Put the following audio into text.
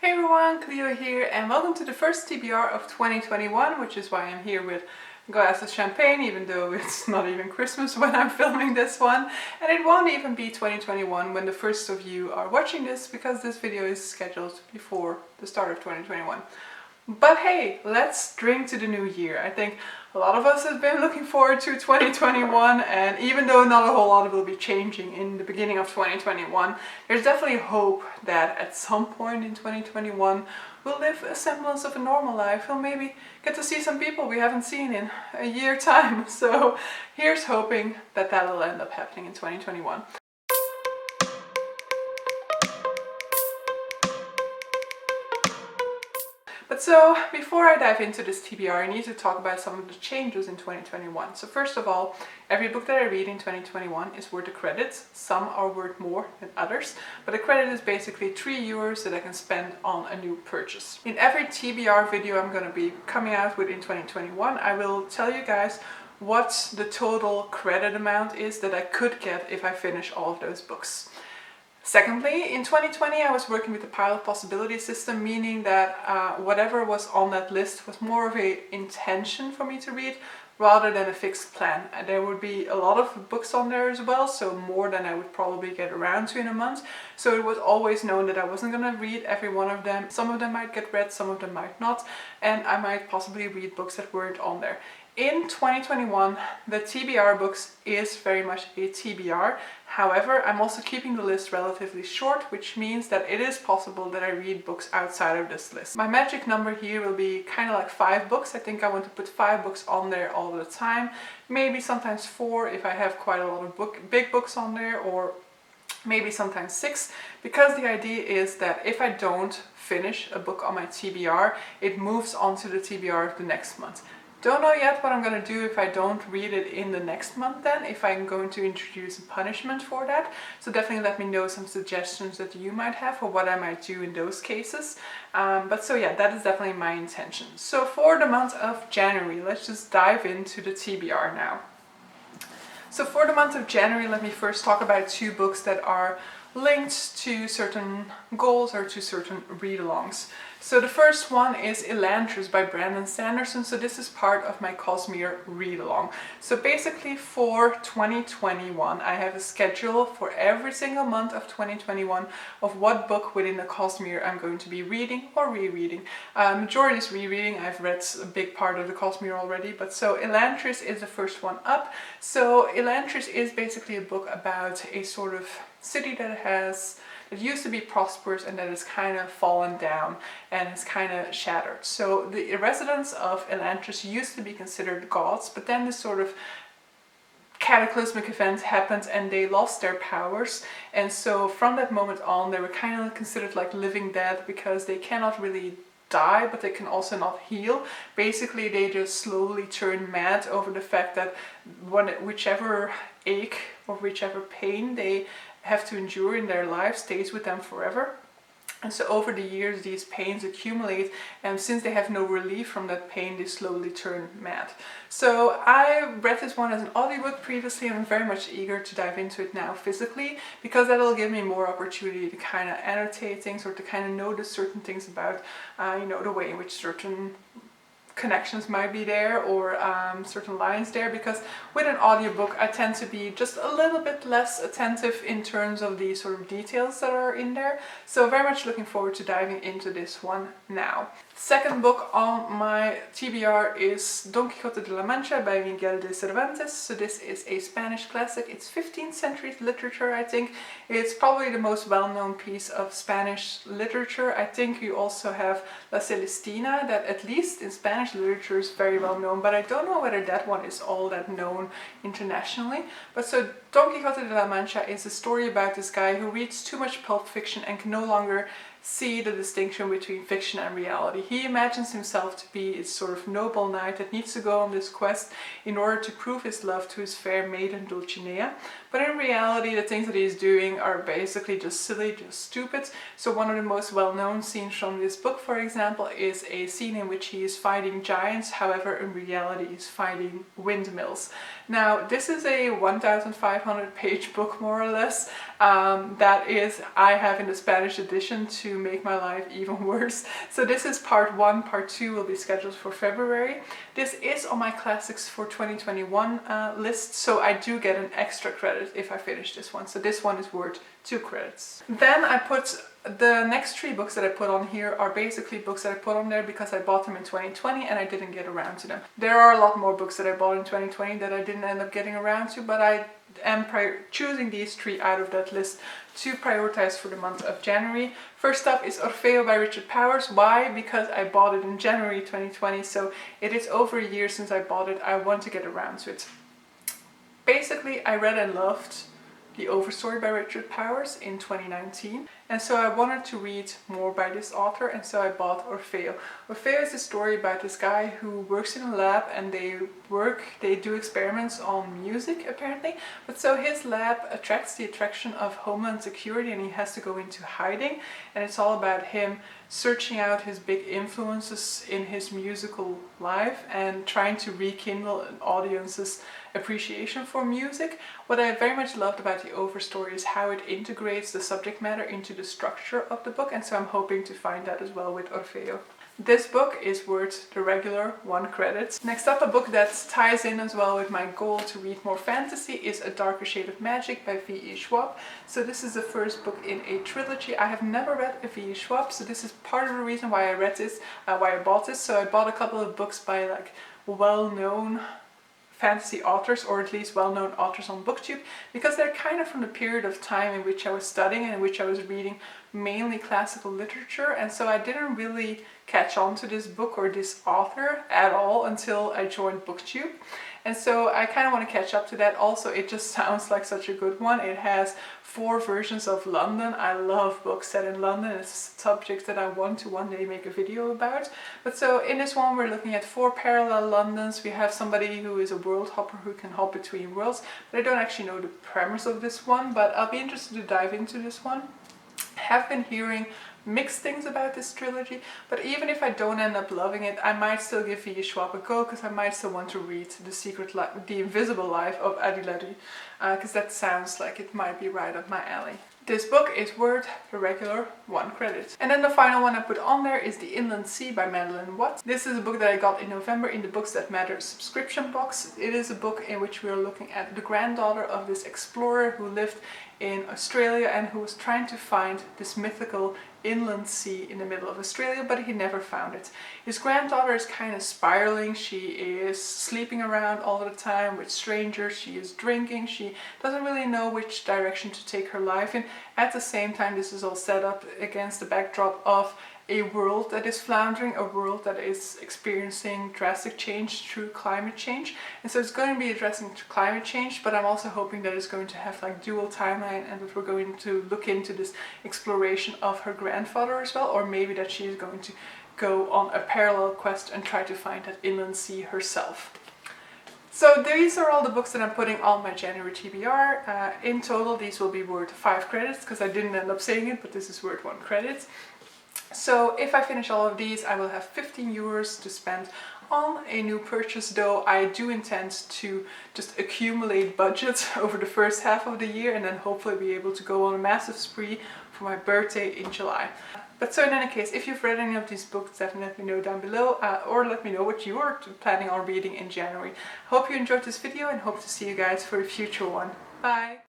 Hey everyone, Clio here and welcome to the first TBR of 2021, which is why I'm here with a glass of champagne, even though it's not even Christmas when I'm filming this one. And it won't even be 2021 when the first of you are watching this, because this video is scheduled before the start of 2021. But hey, let's drink to the new year. I think a lot of us have been looking forward to 2021, and even though not a whole lot will be changing in the beginning of 2021, there's definitely hope that at some point in 2021 we'll live a semblance of a normal life. We'll maybe get to see some people we haven't seen in a year time. So here's hoping that that'll end up happening in 2021. But so, before I dive into this TBR, I need to talk about some of the changes in 2021. So first of all, every book that I read in 2021 is worth a credit. Some are worth more than others, but a credit is basically €3 that I can spend on a new purchase. In every TBR video I'm going to be coming out with in 2021, I will tell you guys what the total credit amount is that I could get if I finish all of those books. Secondly, in 2020 I was working with the pile of possibility system, meaning that whatever was on that list was more of an intention for me to read rather than a fixed plan. And there would be a lot of books on there as well, so more than I would probably get around to in a month. So it was always known that I wasn't going to read every one of them. Some of them might get read, some of them might not, and I might possibly read books that weren't on there. In 2021, the TBR books is very much a TBR. However, I'm also keeping the list relatively short, which means that it is possible that I read books outside of this list. My magic number here will be kind of like 5 books. I think I want to put 5 books on there all the time. Maybe sometimes 4 if I have quite a lot of big books on there, or maybe sometimes 6, because the idea is that if I don't finish a book on my TBR, it moves on to the TBR of the next month. Don't know yet what I'm going to do if I don't read it in the next month then, if I'm going to introduce a punishment for that. So definitely let me know some suggestions that you might have for what I might do in those cases. But so yeah, that is definitely my intention. So for the month of January, let's just dive into the TBR now. So for the month of January, let me first talk about 2 books that are linked to certain goals or to certain read-alongs. So the first one is Elantris by Sanderson. So this is part of my Cosmere read-along. So basically for 2021, I have a schedule for every single month of 2021 of what book within the Cosmere I'm going to be reading or rereading. Majority is rereading. I've read a big part of the Cosmere already, but so Elantris is the first one up. So Elantris is basically a book about a sort of city that used to be prosperous and that has kind of fallen down and is kind of shattered. So the residents of Elantris used to be considered gods, but then this sort of cataclysmic event happened and they lost their powers, and so from that moment on they were kind of considered like living dead, because they cannot really die but they can also not heal. Basically they just slowly turn mad over the fact that whichever ache or whichever pain they have to endure in their life stays with them forever. And so over the years these pains accumulate, and since they have no relief from that pain, they slowly turn mad. So I read this one as an audiobook previously, and I'm very much eager to dive into it now physically, because that'll give me more opportunity to kind of annotate things or to kind of notice certain things about the way in which certain connections might be there, or certain lines there, because with an audiobook I tend to be just a little bit less attentive in terms of the sort of details that are in there. So very much looking forward to diving into this one now. Second book on my TBR is Don Quixote de la Mancha by Miguel de Cervantes. So this is a Spanish classic. It's 15th century literature, I think. It's probably the most well-known piece of Spanish literature. I think you also have La Celestina, that at least in Spanish literature is very well known, but I don't know whether that one is all that known internationally. But so Don Quixote de la Mancha is a story about this guy who reads too much pulp fiction and can no longer see the distinction between fiction and reality. He imagines himself to be a sort of noble knight that needs to go on this quest in order to prove his love to his fair maiden Dulcinea. But in reality, the things that he's doing are basically just silly, just stupid. So one of the most well-known scenes from this book, for example, is a scene in which he is fighting giants. However, in reality, he's fighting windmills. Now, this is a 1,500 page book, more or less, that is, I have in the Spanish edition to to make my life even worse. So this is part 1, part 2 will be scheduled for February. This is on my classics for 2021 list, so I do get an extra credit if I finish this one. So this one is worth 2 credits. Then I put the next 3 books that I put on here are basically books that I put on there because I bought them in 2020 and I didn't get around to them. There are a lot more books that I bought in 2020 that I didn't end up getting around to, but I am choosing these 3 out of that list to prioritize for the month of January. First up is Orfeo by Richard Powers. Why? Because I bought it in January 2020, so it is over a year since I bought it. I want to get around to it. Basically, I read and loved The Overstory by Richard Powers in 2019, and so I wanted to read more by this author, and so I bought Orfeo. Orfeo is a story about this guy who works in a lab, and they do experiments on music apparently, but so his lab attracts the attraction of Homeland Security and he has to go into hiding, and it's all about him searching out his big influences in his musical life and trying to rekindle an audience's appreciation for music. What I very much loved about The Overstory is how it integrates the subject matter into the structure of the book, and so I'm hoping to find that as well with Orfeo. This book is worth the regular 1 credit. Next up, a book that ties in as well with my goal to read more fantasy is A Darker Shade of Magic by V.E. Schwab. So this is the first book in a trilogy. I have never read a V.E. Schwab, so this is part of the reason why I read this, why I bought this. So I bought a couple of books by like well-known fantasy authors, or at least well-known authors on BookTube, because they're kind of from the period of time in which I was studying and in which I was reading mainly classical literature, and so I didn't really catch on to this book or this author at all until I joined BookTube. And so I kind of want to catch up to that. Also, it just sounds like such a good one. It has 4 versions of London. I love books set in London. It's a subject that I want to one day make a video about. But so in this one, we're looking at 4 parallel Londons. We have somebody who is a world hopper who can hop between worlds. But I don't actually know the premise of this one, but I'll be interested to dive into this one. Have been hearing mixed things about this trilogy, but even if I don't end up loving it, I might still give V.E. Schwab a go, because I might still want to read The Invisible Life of Adelaide, because that sounds like it might be right up my alley. This book is worth the regular 1 credit. And then the final one I put on there is The Inland Sea by Madeleine. This is a book that I got in November in the Books That Matter subscription box. It is a book in which we are looking at the granddaughter of this explorer who lived in Australia and who was trying to find this mythical inland sea in the middle of Australia, but he never found it. His granddaughter is kind of spiraling. She is sleeping around all the time with strangers. She is drinking. She doesn't really know which direction to take her life in. At the same time, this is all set up against the backdrop of a world that is floundering, a world that is experiencing drastic change through climate change. And so it's going to be addressing climate change, but I'm also hoping that it's going to have like dual timeline, and that we're going to look into this exploration of her grandfather as well, or maybe that she is going to go on a parallel quest and try to find that inland sea herself. So these are all the books that I'm putting on my January TBR. In total, these will be worth 5 credits, because I didn't end up saying it, but this is worth 1 credit. So if I finish all of these, I will have 15 euros to spend on a new purchase, though I do intend to just accumulate budget over the first half of the year and then hopefully be able to go on a massive spree for my birthday in July. But so in any case, if you've read any of these books, definitely let me know down below, or let me know what you are planning on reading in January. Hope you enjoyed this video and hope to see you guys for a future one. Bye!